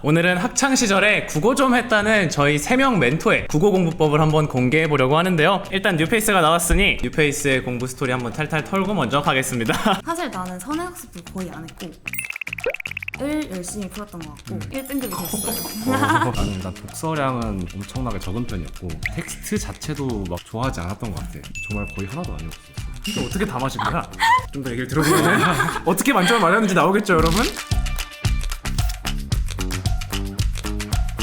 오늘은 학창시절에 국어 좀 했다는 저희 3명 멘토의 국어 공부법을 한번 공개해 보려고 하는데요. 일단 뉴페이스가 나왔으니 뉴페이스의 공부 스토리 한번 탈탈 털고 먼저 가겠습니다. 사실 나는 선행학습도 거의 안 했고 을 열심히 풀었던 것 같고 1등급이 됐어요. 나는 일단 독서량은 엄청나게 적은 편이었고 텍스트 자체도 막 좋아하지 않았던 것 같아. 정말 거의 하나도 아니었어. 이게 어떻게 다 마신 거야? 좀 더 얘기를 들어보면 어떻게 만점을 맞았는지 나오겠죠, 여러분?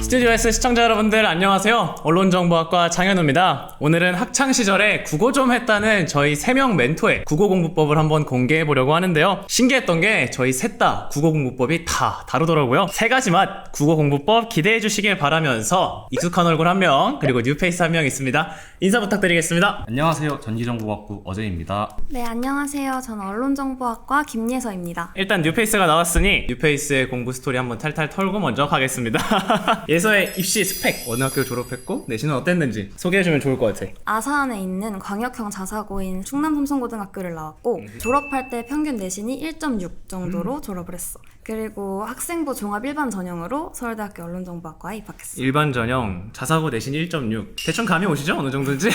스튜디오 S 시청자 여러분들 안녕하세요. 언론정보학과 장현우입니다. 오늘은 학창시절에 국어 좀 했다는 저희 3명 멘토의 국어 공부법을 한번 공개해 보려고 하는데요. 신기했던 게 저희 셋 다 국어 공부법이 다 다르더라고요. 3가지 맛 국어 공부법 기대해 주시길 바라면서 익숙한 얼굴 1명 그리고 뉴페이스 1명 있습니다. 인사 부탁드리겠습니다. 안녕하세요. 전기정보학부 어제입니다. 네, 안녕하세요. 저는 언론정보학과 김예서입니다. 일단 뉴페이스가 나왔으니 뉴페이스의 공부 스토리 한번 탈탈 털고 먼저 가겠습니다. 예서의 입시 스펙, 어느 학교 졸업했고 내신은 어땠는지 소개해주면 좋을 것 같아. 아사안에 있는 광역형 자사고인 충남삼성고등학교를 나왔고 졸업할 때 평균 내신이 1.6 정도로 졸업을 했어. 그리고 학생부 종합 일반 전형으로 서울대학교 언론정보학과에 입학했어. 일반 전형 자사고 내신 1.6 대충 감이 오시죠? 어느 정도인지?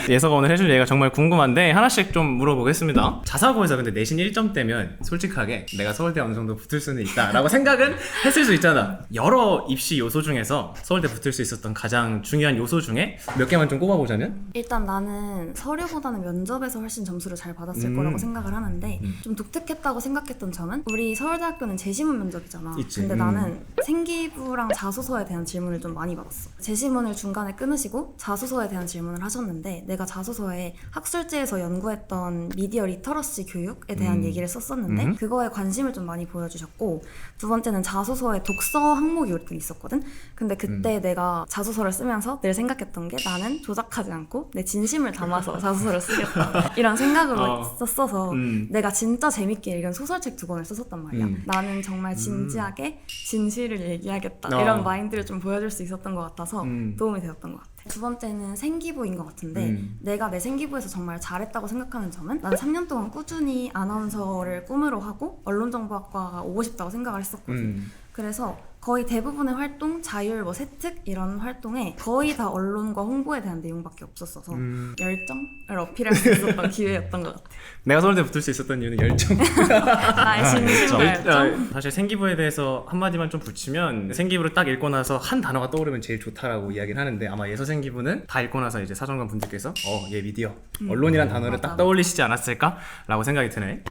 예서가 오늘 해줄 얘기가 정말 궁금한데 하나씩 좀 물어보겠습니다. 자사고에서 근데 내신 1점대면 솔직하게 내가 서울대 어느 정도 붙을 수는 있다 라고 생각은 했을 수 있잖아. 여러 입시 요소 중에서 서울대 붙을 수 있었던 가장 중요한 요소 중에 몇 개만 좀 꼽아보자면? 일단 나는 서류보다는 면접에서 훨씬 점수를 잘 받았을 거라고 생각을 하는데 좀 독특했다고 생각했던 점은 우리 서울대학교는 제시문 면접이잖아. 있지. 근데 나는 생기부랑 자소서에 대한 질문을 좀 많이 받았어. 제시문을 중간에 끊으시고 자소서에 대한 질문을 하셨는데 내가 자소서에 학술지에서 연구했던 미디어 리터러시 교육에 대한 얘기를 썼었는데 그거에 관심을 좀 많이 보여주셨고, 두 번째는 자소서에 독서 항목이 있었거든. 근데 그때 내가 자소서를 쓰면서 늘 생각했던 게 나는 조작하지 않고 내 진심을 담아서 자소서를 쓰겠다 이런 생각으로 썼어서 내가 진짜 재밌게 읽은 소설책 2권을 썼었단 말이야. 나는 정말 진지하게 진실을 얘기하겠다 이런 마인드를 좀 보여줄 수 있었던 것 같아서 도움이 되었던 것 같아. 두 번째는 생기부인 것 같은데 내가 내 생기부에서 정말 잘했다고 생각하는 점은 난 3년 동안 꾸준히 아나운서를 꿈으로 하고 언론정보학과가 오고 싶다고 생각을 했었거든. 그래서 거의 대부분의 활동, 자율, 세특 이런 활동에 거의 다 언론과 홍보에 대한 내용밖에 없었어서 열정을 어필할 수 있었던 기회였던 것 같아. 내가 서울대 붙을 수 있었던 이유는 열정. 나의 진심과 열정? 사실 생기부에 대해서 한마디만 좀 붙이면 생기부를 딱 읽고 나서 한 단어가 떠오르면 제일 좋다라고 이야기를 하는데 아마 예서 생기부는 다 읽고 나서 이제 사정관 분들께서 얘 미디어, 언론이란 단어를 맞아. 딱 떠올리시지 않았을까라고 생각이 드네.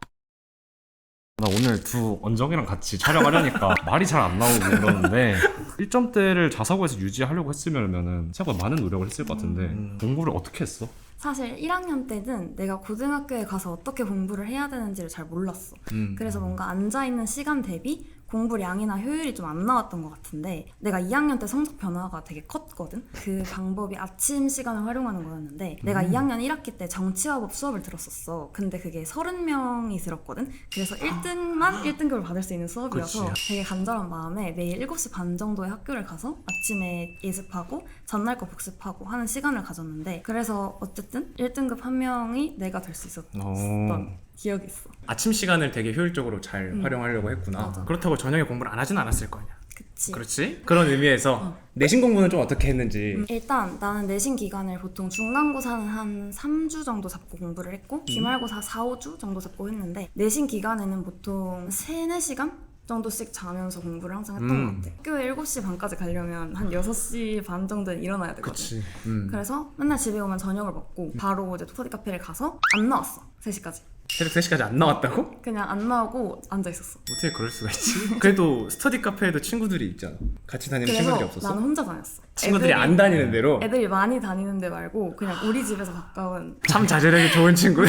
나 오늘 두 언정이랑 같이 촬영하려니까 말이 잘 안 나오고 그러는데 1점대를 자사고에서 유지하려고 했으면은 생각보다 많은 노력을 했을 것 같은데 공부를 어떻게 했어? 사실 1학년 때는 내가 고등학교에 가서 어떻게 공부를 해야 되는지를 잘 몰랐어. 그래서 뭔가 앉아있는 시간 대비 공부량이나 효율이 좀 안 나왔던 것 같은데 내가 2학년 때 성적 변화가 되게 컸거든. 그 방법이 아침 시간을 활용하는 거였는데 내가 2학년 1학기 때 정치화법 수업을 들었었어. 근데 그게 30명이 들었거든. 그래서 1등만 1등급을 받을 수 있는 수업이어서 그치. 되게 간절한 마음에 매일 7시 반 정도에 학교를 가서 아침에 예습하고 전날 거 복습하고 하는 시간을 가졌는데 그래서 어쨌든 1등급 한 명이 내가 될 수 있었던 기억이 있어. 아침 시간을 되게 효율적으로 잘 활용하려고 했구나. 맞아. 그렇다고 저녁에 공부를 안 하진 않았을 거 아니야. 그치. 그렇지? 그런 의미에서 내신 공부는 좀 어떻게 했는지. 일단 나는 내신 기간을 보통 중간고사는 한 3주 정도 잡고 공부를 했고 기말고사 4, 5주 정도 잡고 했는데 내신 기간에는 보통 3, 4시간? 정도씩 자면서 공부를 항상 했던 것 같아. 학교에 7시 반까지 가려면 한 6시 반 정도는 일어나야 되거든. 그치. 그래서 맨날 집에 오면 저녁을 먹고 바로 이제 스터디 카페를 가서 안 나왔어. 3시까지. 새벽 3시까지 안 나왔다고? 그냥 안 나오고 앉아있었어. 어떻게 그럴 수가 있지? 그래도 스터디 카페에도 친구들이 있잖아. 같이 다니는 친구들이 그래서 없었어? 나는 혼자 다녔어. 친구들이 안 다니는 대로? 애들이 많이 다니는 데 말고 그냥 우리 집에서 가까운. 참 자제력이 좋은 친구.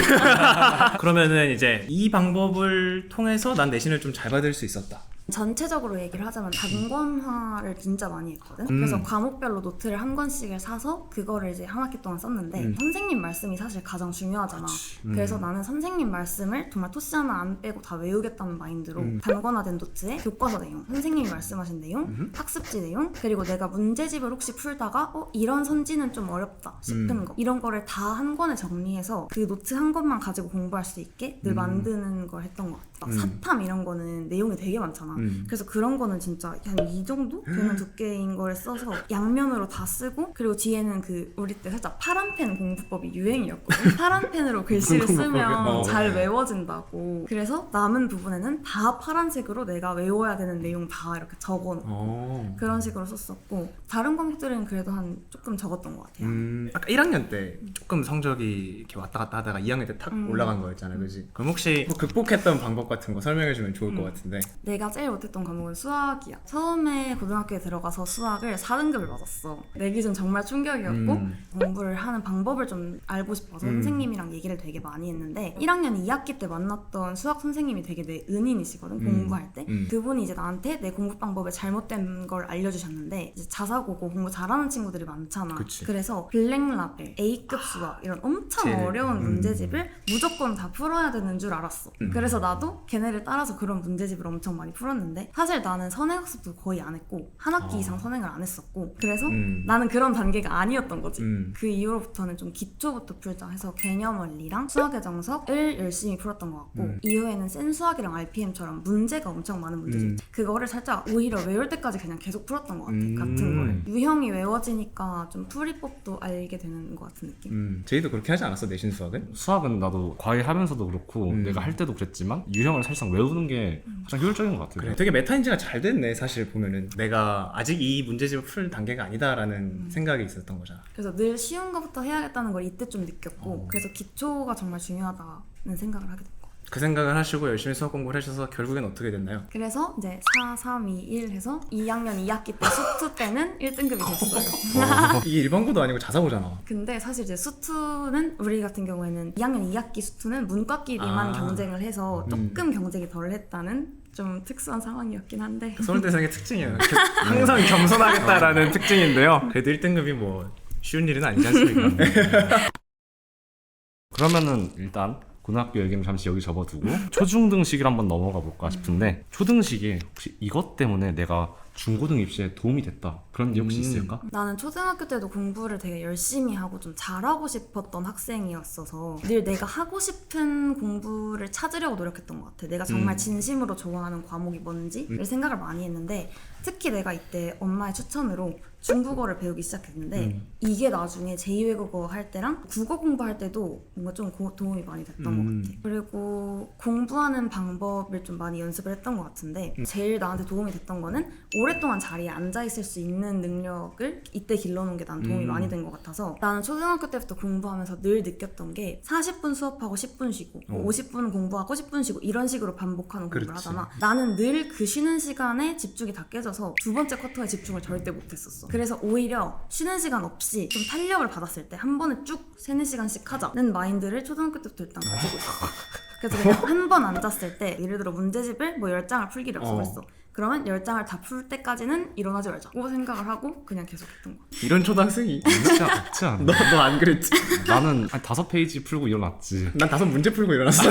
그러면은 이제 이 방법을 통해서 난 내신을 좀 잘 받을 수 있었다. 전체적으로 얘기를 하자면 단권화를 진짜 많이 했거든. 그래서 과목별로 노트를 한 권씩을 사서 그거를 이제 한 학기 동안 썼는데 선생님 말씀이 사실 가장 중요하잖아. 그래서 나는 선생님 말씀을 정말 토시 하나 안 빼고 다 외우겠다는 마인드로 단권화된 노트에 교과서 내용, 선생님이 말씀하신 내용, 학습지 내용, 그리고 내가 문제집을 혹시 풀다가 이런 선지는 좀 어렵다 싶은 거 이런 거를 다 한 권에 정리해서 그 노트 한 권만 가지고 공부할 수 있게 늘 만드는 걸 했던 것 같아. 막 사탐 이런 거는 내용이 되게 많잖아. 그래서 그런 거는 진짜 한 이 정도 되는 두께인 걸 써서 양면으로 다 쓰고, 그리고 뒤에는 그 우리 때 살짝 파란 펜 공부법이 유행이었거든. 파란 펜으로 글씨를 쓰면 잘 외워진다고. 그래서 남은 부분에는 다 파란색으로 내가 외워야 되는 내용 다 이렇게 적어놓고 그런 식으로 썼었고, 다른 과목들은 그래도 한 조금 적었던 것 같아요. 아까 1학년 때 조금 성적이 이렇게 왔다 갔다 하다가 2학년 때 탁 올라간 거였잖아, 그지? 그럼 혹시 뭐 극복했던 방법 같은 거 설명해주면 좋을 것 같은데. 내가 제일 못했던 과목은 수학이야. 처음에 고등학교에 들어가서 수학을 4등급을 맞았어. 내 기준 정말 충격이었고 공부를 하는 방법을 좀 알고 싶어서 선생님이랑 얘기를 되게 많이 했는데, 1학년 2학기 때 만났던 수학 선생님이 되게 내 은인이시거든, 공부할 때. 그분이 이제 나한테 내 공부 방법에 잘못된 걸 알려주셨는데, 이제 자사고고 공부 잘하는 친구들이 많잖아. 그치. 그래서 블랙라벨, A급 수학 이런 엄청 제일, 어려운 문제집을 무조건 다 풀어야 되는 줄 알았어. 그래서 나도 걔네를 따라서 그런 문제집을 엄청 많이 풀었는데, 사실 나는 선행학습도 거의 안 했고 한 학기 이상 선행을 안 했었고, 그래서 나는 그런 단계가 아니었던 거지. 그 이후로부터는 좀 기초부터 풀자 해서 개념 원리랑 수학의 정석을 열심히 풀었던 것 같고, 이후에는 센 수학이랑 RPM처럼 문제가 엄청 많은 문제집 그거를 살짝 오히려 외울 때까지 그냥 계속 풀었던 것 같아. 같은 걸 유형이 외워지니까 좀 풀이법도 알게 되는 것 같은 느낌. 제이도 그렇게 하지 않았어, 내신 수학은? 수학은 나도 과외 하면서도 그렇고 내가 할 때도 그랬지만 유형을 사실상 외우는 게 가장 효율적인 것 같아요. 그래, 되게 메타인지가 잘 됐네. 사실 보면은 내가 아직 이 문제집을 풀 단계가 아니다라는 생각이 있었던 거잖아. 그래서 늘 쉬운 거부터 해야겠다는 걸 이때 좀 느꼈고, 그래서 기초가 정말 중요하다는 생각을 하게 됐고, 그 생각을 하시고 열심히 수학 공부를 하셔서 결국엔 어떻게 됐나요? 그래서 이제 4, 3, 2, 1 해서 2학년 2학기 때 수투 때는 1등급이 됐어요. 이게 일반고도 아니고 자사고잖아. 근데 사실 이제 수투는 우리 같은 경우에는 2학년 2학기 수투는 문과끼리만 경쟁을 해서 조금 경쟁이 덜 했다는 좀 특수한 상황이었긴 한데, 서울대생의 특징이에요. 항상 겸손하겠다라는 특징인데요. 그래도 1등급이 뭐 쉬운 일은 아니지 않습니까? 그러면은 일단 고등학교 얘기는 잠시 여기 접어두고 초중등 시기를 한번 넘어가 볼까 싶은데, 초등시기에 혹시 이것 때문에 내가 중고등 입시에 도움이 됐다 그런 게 혹시 있을까? 나는 초등학교 때도 공부를 되게 열심히 하고 좀 잘하고 싶었던 학생이었어서 늘 내가 하고 싶은 공부를 찾으려고 노력했던 것 같아. 내가 정말 진심으로 좋아하는 과목이 뭔지를 생각을 많이 했는데, 특히 내가 이때 엄마의 추천으로 중국어를 배우기 시작했는데 이게 나중에 제2외국어 할 때랑 국어 공부할 때도 뭔가 좀 도움이 많이 됐던 것 같아. 그리고 공부하는 방법을 좀 많이 연습을 했던 것 같은데, 제일 나한테 도움이 됐던 거는 오랫동안 자리에 앉아있을 수 있는 능력을 이때 길러놓은 게 난 도움이 많이 된 것 같아서, 나는 초등학교 때부터 공부하면서 늘 느꼈던 게 40분 수업하고 10분 쉬고 50분 공부하고 10분 쉬고 이런 식으로 반복하는 공부를 그렇지. 하잖아. 나는 늘 그 쉬는 시간에 집중이 다 깨져서 두 번째 쿼터에 집중을 절대 못했었어. 그래서 오히려 쉬는 시간 없이 좀 탄력을 받았을 때 한 번에 쭉 3-4시간씩 하자는 마인드를 초등학교 때부터 일단 가지고 있어. 그래서 그냥 한 번 앉았을 때 예를 들어 문제집을 뭐 10장을 풀기로 약속했어. 그러면 10장을 다 풀 때까지는 일어나지 말자고 생각을 하고 그냥 계속 했던 거야. 이런 초등학생이 진짜 없지 않나? 너 안 그랬지? 나는 한 5페이지 풀고 일어났지. 난 5문제 풀고 일어났어.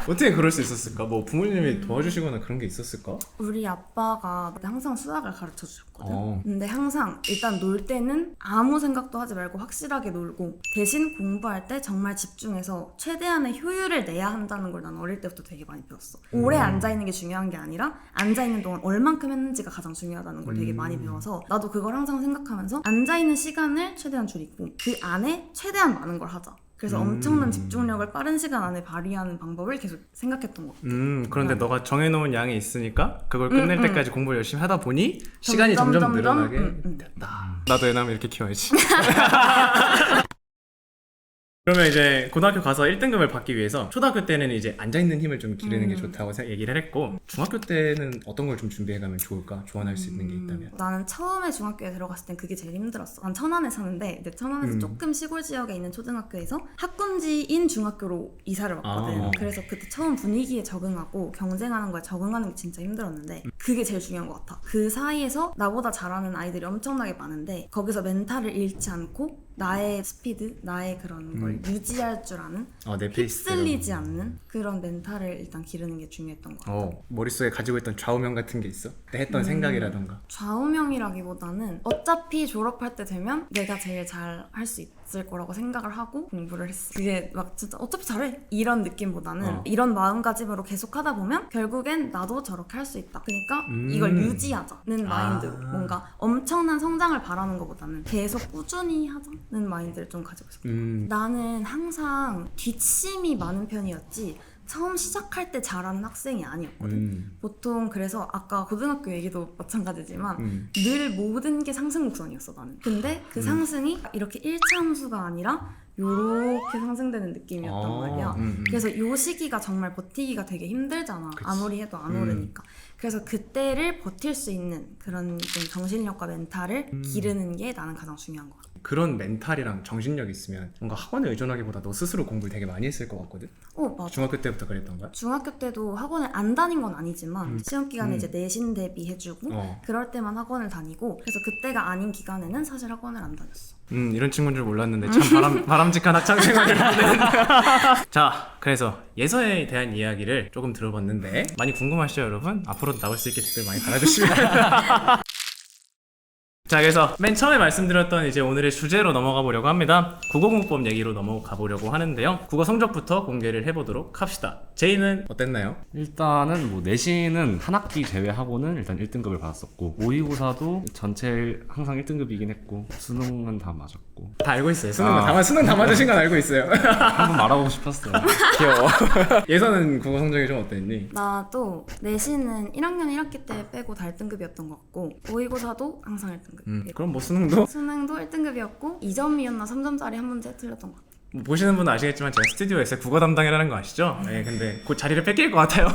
어떻게 그럴 수 있었을까? 뭐 부모님이 도와주시거나 그런 게 있었을까? 우리 아빠가 항상 수학을 가르쳐 주셨거든. 근데 항상 일단 놀 때는 아무 생각도 하지 말고 확실하게 놀고, 대신 공부할 때 정말 집중해서 최대한의 효율을 내야 한다는 걸 난 어릴 때부터 되게 많이 배웠어. 오래 앉아있는 게 중요한 게 아니라 앉아있는 동안 얼만큼 했는지가 가장 중요하다는 걸 되게 많이 배워서, 나도 그걸 항상 생각하면서 앉아있는 시간을 최대한 줄이고 그 안에 최대한 많은 걸 하자. 그래서 엄청난 집중력을 빠른 시간 안에 발휘하는 방법을 계속 생각했던 것 같아. 그런데 너가 정해놓은 양이 있으니까 그걸 끝낼 때까지 공부를 열심히 하다 보니 시간이 점점 늘어나게 됐다. 나도 애나면 이렇게 키워야지. 그러면 이제 고등학교 가서 1등급을 받기 위해서 초등학교 때는 이제 앉아있는 힘을 좀 기르는 게 좋다고 얘기를 했고, 중학교 때는 어떤 걸 좀 준비해가면 좋을까? 조언할 수 있는 게 있다면? 나는 처음에 중학교에 들어갔을 땐 그게 제일 힘들었어. 난 천안에 사는데, 근데 천안에서 조금 시골 지역에 있는 초등학교에서 학군지인 중학교로 이사를 왔거든. 그래서 그때 처음 분위기에 적응하고 경쟁하는 거에 적응하는 게 진짜 힘들었는데, 그게 제일 중요한 것 같아. 그 사이에서 나보다 잘하는 아이들이 엄청나게 많은데 거기서 멘탈을 잃지 않고 나의 스피드, 나의 그런 걸 유지할 줄 아는, 내 페이스대로. 휩쓸리지 않는 그런 멘탈을 일단 기르는 게 중요했던 것 같아. 머릿속에 가지고 있던 좌우명 같은 게 있어? 내 했던 생각이라던가. 좌우명이라기보다는 어차피 졸업할 때 되면 내가 제일 잘 할 수 있다. 있을 거라고 생각을 하고 공부를 했어. 그게 막 진짜 어차피 잘해 이런 느낌보다는 이런 마음가짐으로 계속 하다 보면 결국엔 나도 저렇게 할 수 있다. 그러니까 이걸 유지하자는 마인드로 뭔가 엄청난 성장을 바라는 것보다는 계속 꾸준히 하자는 마인드를 좀 가지고 있어. 나는 항상 뒷심이 많은 편이었지 처음 시작할 때 잘하는 학생이 아니었거든. 보통 그래서 아까 고등학교 얘기도 마찬가지지만 늘 모든 게 상승 곡선이었어 나는. 근데 그 상승이 이렇게 1차 함수가 아니라 요렇게 상승되는 느낌이었단 말이야. 그래서 요 시기가 정말 버티기가 되게 힘들잖아. 아무리 해도 안 오르니까. 그래서 그때를 버틸 수 있는 그런 좀 정신력과 멘탈을 기르는 게 나는 가장 중요한 것 같아. 그런 멘탈이랑 정신력이 있으면 뭔가 학원에 의존하기보다 너 스스로 공부를 되게 많이 했을 것 같거든? 맞아. 중학교 때부터 그랬던 거야? 중학교 때도 학원을 안 다닌 건 아니지만 시험 기간에 이제 내신 대비해주고 그럴 때만 학원을 다니고 그래서 그때가 아닌 기간에는 사실 학원을 안 다녔어. 이런 친구인 줄 몰랐는데 참 바람직한 학창생활을 보낸. 자, 그래서 예서에 대한 이야기를 조금 들어봤는데 많이 궁금하시죠 여러분? 앞으로도 나올 수 있게 댓글 많이 달아주시면. 자, 그래서 맨 처음에 말씀드렸던 이제 오늘의 주제로 넘어가 보려고 합니다. 국어공부법 얘기로 넘어가 보려고 하는데요. 국어 성적부터 공개를 해보도록 합시다. 제이는 어땠나요? 일단은 뭐 내신은 한 학기 제외하고는 일단 1등급을 받았었고 모의고사도 전체 항상 1등급이긴 했고 수능은 다 맞았고 다 알고 있어요. 수능 다 맞으신 건 알고 있어요. 한번 말하고 싶었어요. 귀여워. 예서는 국어 성적이 좀 어땠니? 나도 내신은 1학년 1학기 때 빼고 다 1등급이었던 것 같고 모의고사도 항상 1등급. 그럼 뭐 수능도? 수능도 1등급이었고 2점이었나 3점짜리 한 문제 틀렸던 것 같아. 보시는 분은 아시겠지만 제가 스튜디오에서 국어 담당이라는 거 아시죠? 네, 근데 곧 자리를 뺏길 것 같아요.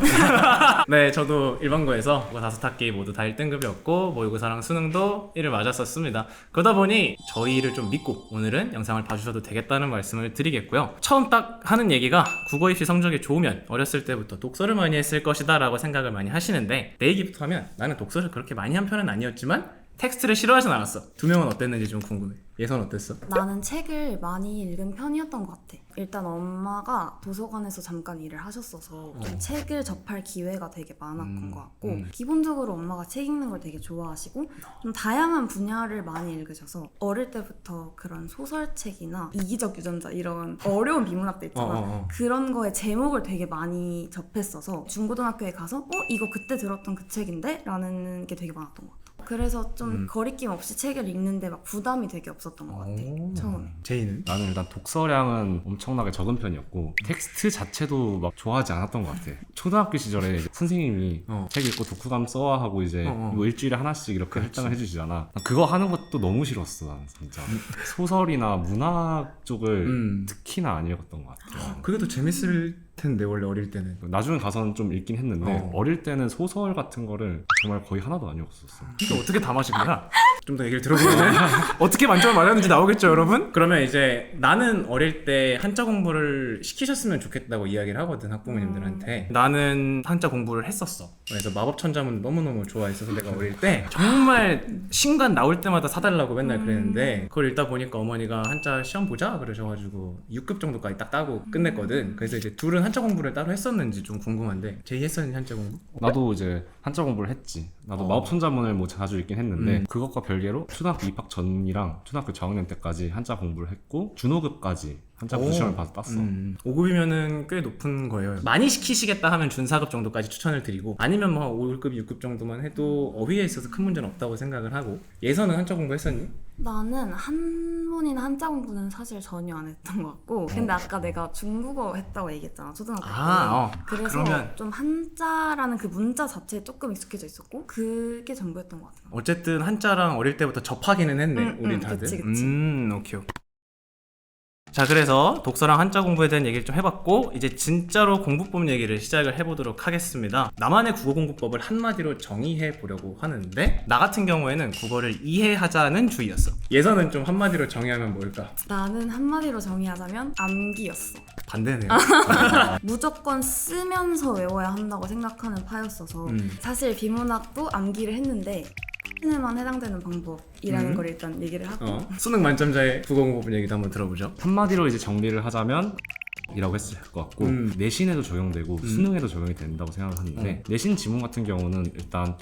네, 저도 일반고에서 국어 5학기 모두 다 1등급이었고 모의고사랑 수능도 1을 맞았었습니다. 그러다 보니 저희를 좀 믿고 오늘은 영상을 봐주셔도 되겠다는 말씀을 드리겠고요. 처음 딱 하는 얘기가 국어 입시 성적이 좋으면 어렸을 때부터 독서를 많이 했을 것이다 라고 생각을 많이 하시는데 내 얘기부터 하면 나는 독서를 그렇게 많이 한 편은 아니었지만 텍스트를 싫어하진 않았어. 두 명은 어땠는지 좀 궁금해. 예선 어땠어? 나는 책을 많이 읽은 편이었던 것 같아. 일단 엄마가 도서관에서 잠깐 일을 하셨어서 좀 책을 접할 기회가 되게 많았던 것 같고 기본적으로 엄마가 책 읽는 걸 되게 좋아하시고 좀 다양한 분야를 많이 읽으셔서 어릴 때부터 그런 소설책이나 이기적 유전자 이런 어려운 비문학들 있잖아. 그런 거에 제목을 되게 많이 접했어서 중고등학교에 가서 이거 그때 들었던 그 책인데? 라는 게 되게 많았던 것 같아. 그래서 좀 거리낌 없이 책을 읽는데 막 부담이 되게 없었던 것 같아. 처음에. 제이는? 나는 일단 독서량은 엄청나게 적은 편이었고 텍스트 자체도 막 좋아하지 않았던 것 같아. 초등학교 시절에 이제 선생님이 책 읽고 독후감 써와 하고 이제 뭐 일주일에 하나씩 이렇게 할당을 해주시잖아. 난 그거 하는 것도 너무 싫었어. 나는 진짜 소설이나 문학 쪽을 특히나 안 읽었던 것 같아. 그게 더 재밌을 텐데 원래 어릴 때는. 나중에 가서는 좀 읽긴 했는데 어릴 때는 소설 같은 거를 정말 거의 하나도 안 읽었었어. 이게 어떻게 다 마신 거야? 좀 더 얘기를 들어보면 어떻게 만점을 맞았는지 나오겠죠 여러분? 그러면 이제 나는 어릴 때 한자 공부를 시키셨으면 좋겠다고 이야기를 하거든 학부모님들한테. 나는 한자 공부를 했었어. 그래서 마법천자문 너무너무 좋아했어서 내가 어릴 때 정말 신간 나올 때마다 사달라고 맨날 그랬는데 그걸 읽다 보니까 어머니가 한자 시험 보자 그러셔가지고 6급 정도까지 딱 따고 끝냈거든. 그래서 이제 둘은 한자 공부를 따로 했었는지 좀 궁금한데 제이 했었니 한자 공부? 나도 이제 한자 공부를 했지. 나도 마법천자문을 뭐 자주 읽긴 했는데 그것과 별개로 초등학교 입학 전이랑 초등학교 저학년 때까지 한자 공부를 했고 준호급까지 한자 공부 시험을 봐서 땄어. 5급이면은 꽤 높은 거예요. 많이 시키시겠다 하면 준 4급 정도까지 추천을 드리고 아니면 뭐 5급, 6급 정도만 해도 어휘에 있어서 큰 문제는 없다고 생각을 하고. 예서는 한자 공부 했었니? 나는 한문이나 한자 공부는 사실 전혀 안 했던 것 같고 근데 아까 내가 중국어 했다고 얘기했잖아 초등학교 때. 그래서 그러면 좀 한자라는 그 문자 자체에 조금 익숙해져 있었고 그게 전부였던 것 같아. 어쨌든 한자랑 어릴 때부터 접하기는 했네. 우리 다들. 그치. 오케이. 자, 그래서 독서랑 한자 공부에 대한 얘기를 좀 해봤고 이제 진짜로 공부법 얘기를 시작을 해보도록 하겠습니다. 나만의 국어 공부법을 한마디로 정의해 보려고 하는데 나 같은 경우에는 국어를 이해하자는 주의였어. 예서는 좀 한마디로 정의하면 뭘까? 나는 한마디로 정의하자면 암기였어. 반대네요. 무조건 쓰면서 외워야 한다고 생각하는 파였어서 사실 비문학도 암기를 했는데 에만 해당되는 방법이라는 걸 일단 얘기를 하고 수능 만점자의 국어 공부법 얘기도 한번 들어보죠. 한마디로 이제 정리를 하자면 이라고 했을 것 같고 내신에도 적용되고 수능에도 적용이 된다고 생각을 하는데 내신 지문 같은 경우는 일단